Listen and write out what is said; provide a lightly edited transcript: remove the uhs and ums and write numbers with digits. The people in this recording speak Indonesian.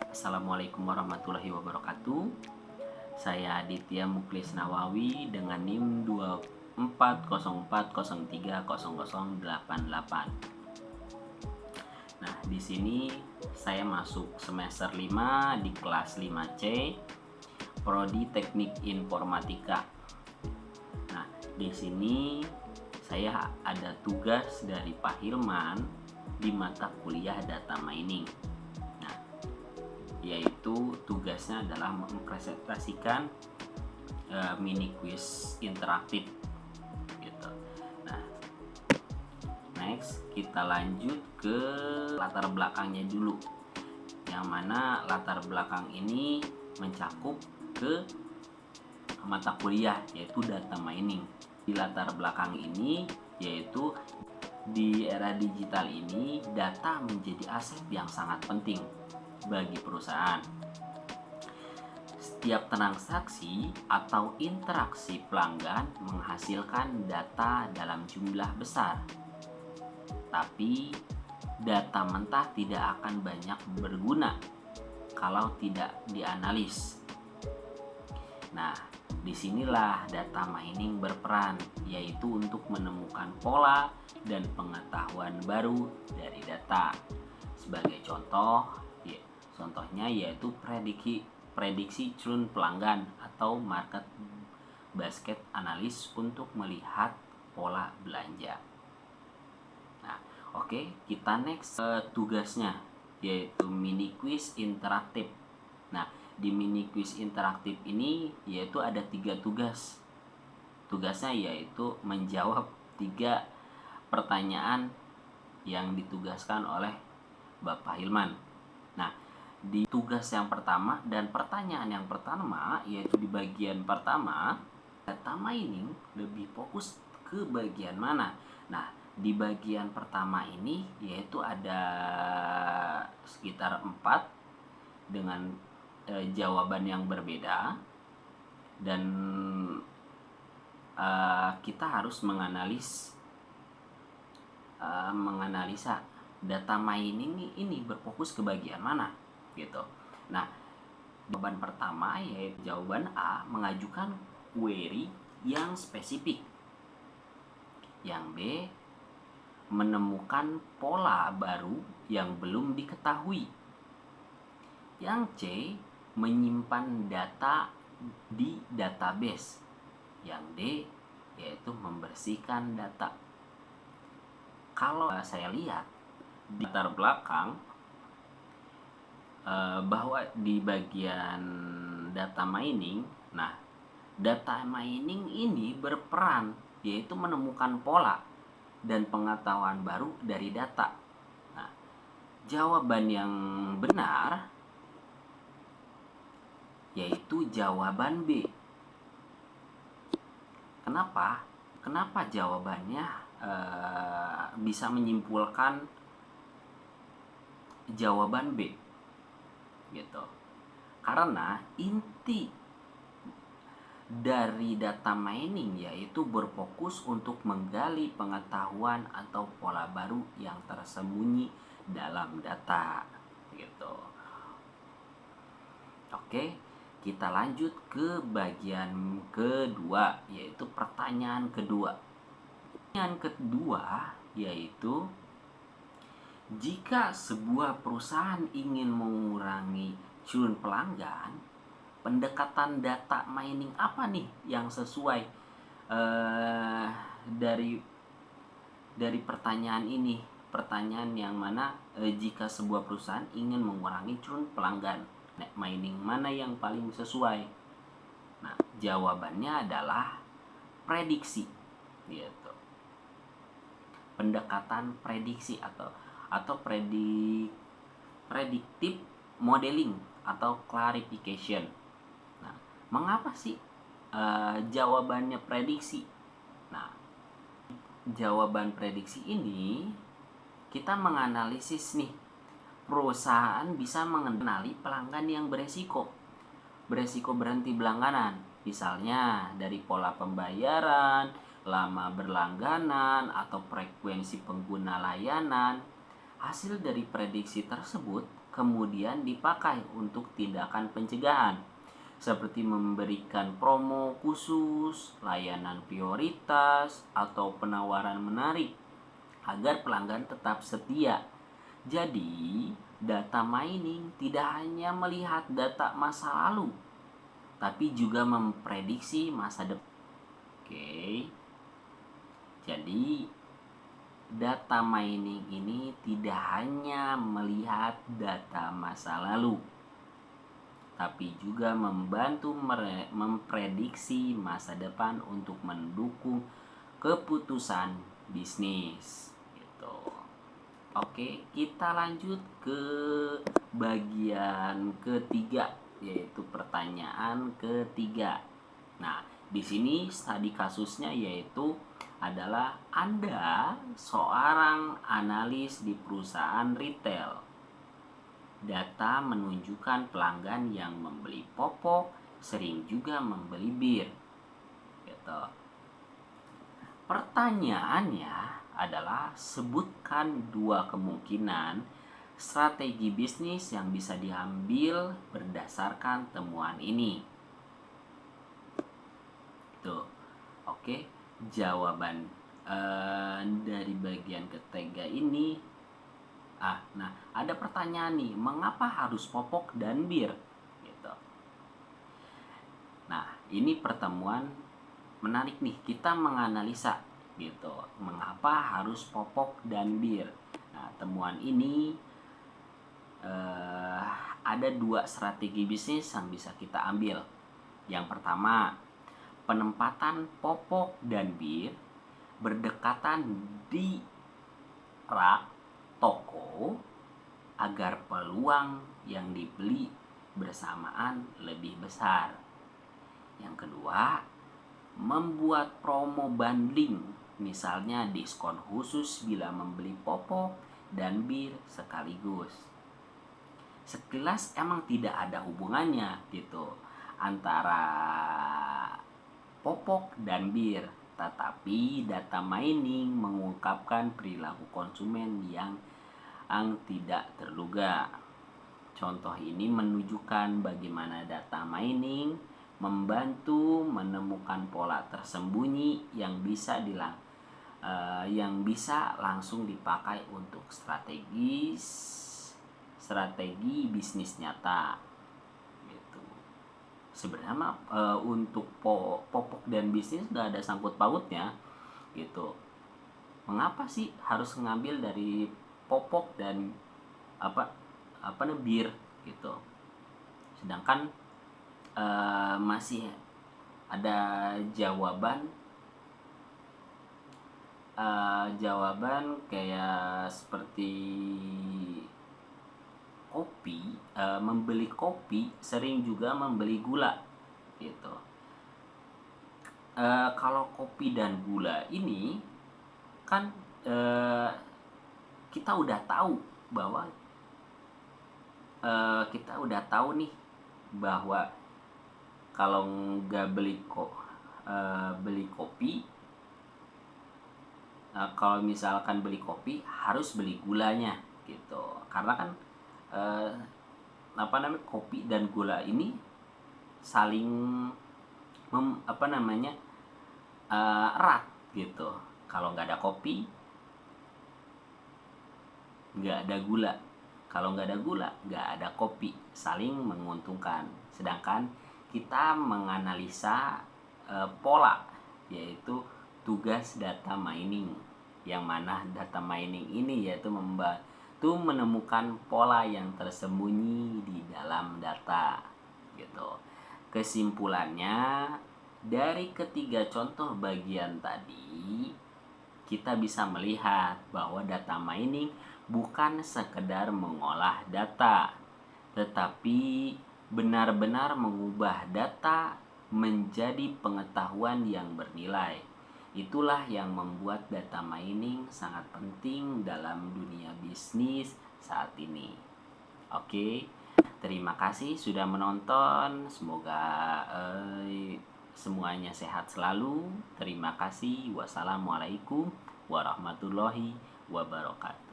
Assalamualaikum warahmatullahi wabarakatuh. Saya Aditya Muklis Nawawi dengan NIM 2404030088. Nah, di sini saya masuk semester 5 di kelas 5C Prodi Teknik Informatika. Nah, di sini saya ada tugas dari Pak Hilman di mata kuliah Data Mining. Yaitu tugasnya adalah mempresentasikan mini quiz interaktif gitu. Nah, next kita lanjut ke latar belakangnya dulu, yang mana latar belakang ini mencakup ke mata kuliah yaitu data mining. Di latar belakang ini yaitu di era digital ini data menjadi aset yang sangat penting bagi perusahaan. Setiap transaksi atau interaksi pelanggan menghasilkan data dalam jumlah besar. Tapi data mentah tidak akan banyak berguna kalau tidak dianalis. Nah, disinilah data mining berperan, yaitu untuk menemukan pola dan pengetahuan baru dari data. Sebagai contohnya yaitu prediksi churn pelanggan atau market basket analis untuk melihat pola belanja. Nah, oke, kita next tugasnya yaitu mini quiz interaktif. Nah, di mini quiz interaktif ini yaitu ada 3 tugas. Tugasnya yaitu menjawab 3 pertanyaan yang ditugaskan oleh Bapak Hilman. Nah, di tugas yang pertama dan pertanyaan yang pertama yaitu di bagian pertama, data mining lebih fokus ke bagian mana? Nah, di bagian pertama ini yaitu ada sekitar 4 dengan jawaban yang berbeda, dan kita harus menganalisa data mining ini berfokus ke bagian mana gitu. Nah, jawaban pertama yaitu jawaban A, mengajukan query yang spesifik. Yang B, menemukan pola baru yang belum diketahui. Yang C, menyimpan data di database. Yang D, yaitu membersihkan data. Kalau saya lihat di latar belakang bahwa di bagian data mining, nah data mining ini berperan yaitu menemukan pola dan pengetahuan baru dari data. Nah, jawaban yang benar yaitu jawaban B. Kenapa jawabannya bisa menyimpulkan jawaban B gitu? Karena inti dari data mining yaitu berfokus untuk menggali pengetahuan atau pola baru yang tersembunyi dalam data gitu. Oke, kita lanjut ke bagian kedua yaitu pertanyaan kedua. Pertanyaan kedua yaitu, jika sebuah perusahaan ingin mengurangi churn pelanggan, pendekatan data mining apa nih yang sesuai dari pertanyaan ini? Pertanyaan yang mana jika sebuah perusahaan ingin mengurangi churn pelanggan, mining mana yang paling sesuai? Nah, jawabannya adalah prediksi gitu. Pendekatan prediksi atau predictive modeling atau clarification. Nah, mengapa sih jawabannya prediksi? Nah, jawaban prediksi ini kita menganalisis nih, perusahaan bisa mengenali pelanggan yang beresiko berhenti berlangganan, misalnya dari pola pembayaran, lama berlangganan, atau frekuensi pengguna layanan. Hasil dari prediksi tersebut kemudian dipakai untuk tindakan pencegahan seperti memberikan promo khusus, layanan prioritas, atau penawaran menarik agar pelanggan tetap setia. Jadi, data mining tidak hanya melihat data masa lalu, tapi juga memprediksi masa depan. Oke. Jadi, data mining ini tidak hanya melihat data masa lalu, tapi juga membantu memprediksi masa depan untuk mendukung keputusan bisnis gitu. Oke, kita lanjut ke bagian ketiga, yaitu pertanyaan ketiga. Nah, di sini studi kasusnya yaitu adalah Anda seorang analis di perusahaan retail. Data menunjukkan pelanggan yang membeli popok sering juga membeli bir. Gitu. Pertanyaannya adalah sebutkan 2 kemungkinan strategi bisnis yang bisa diambil berdasarkan temuan ini. Tuh. Oke, jawaban dari bagian ketiga ini. Nah, ada pertanyaan nih, mengapa harus popok dan bir? Gitu. Nah, ini pertemuan menarik nih, kita menganalisa gitu, mengapa harus popok dan bir. Nah, temuan ini ada 2 strategi bisnis yang bisa kita ambil. Yang pertama, penempatan popok dan bir berdekatan di rak toko agar peluang yang dibeli bersamaan lebih besar. Yang kedua, membuat promo bundling, misalnya diskon khusus bila membeli popok dan bir sekaligus. Sekilas emang tidak ada hubungannya gitu antara popok dan bir, tetapi data mining mengungkapkan perilaku konsumen yang tidak terduga. Contoh ini menunjukkan bagaimana data mining membantu menemukan pola tersembunyi yang bisa langsung dipakai untuk strategi bisnis nyata. Gitu. Sebenarnya untuk popok dan bisnis nggak ada sangkut pautnya gitu. Mengapa sih harus ngambil dari popok dan bir gitu, sedangkan masih ada jawaban kayak seperti kopi, membeli kopi sering juga membeli gula gitu. Kalau kopi dan gula ini kan kita udah tahu bahwa nih bahwa kalau nggak beli kopi, kalau misalkan beli kopi harus beli gulanya gitu, karena kan kopi dan gula ini saling erat gitu. Kalau nggak ada kopi nggak ada gula, kalau nggak ada gula nggak ada kopi, saling menguntungkan. Sedangkan kita menganalisa pola, yaitu tugas data mining, yang mana data mining ini yaitu membantu menemukan pola yang tersembunyi di dalam data gitu. Kesimpulannya, dari ketiga contoh bagian tadi kita bisa melihat bahwa data mining bukan sekedar mengolah data, tetapi benar-benar mengubah data menjadi pengetahuan yang bernilai. Itulah yang membuat data mining sangat penting dalam dunia bisnis saat ini. Oke, terima kasih sudah menonton. Semoga semuanya sehat selalu. Terima kasih. Wassalamualaikum warahmatullahi wabarakatuh.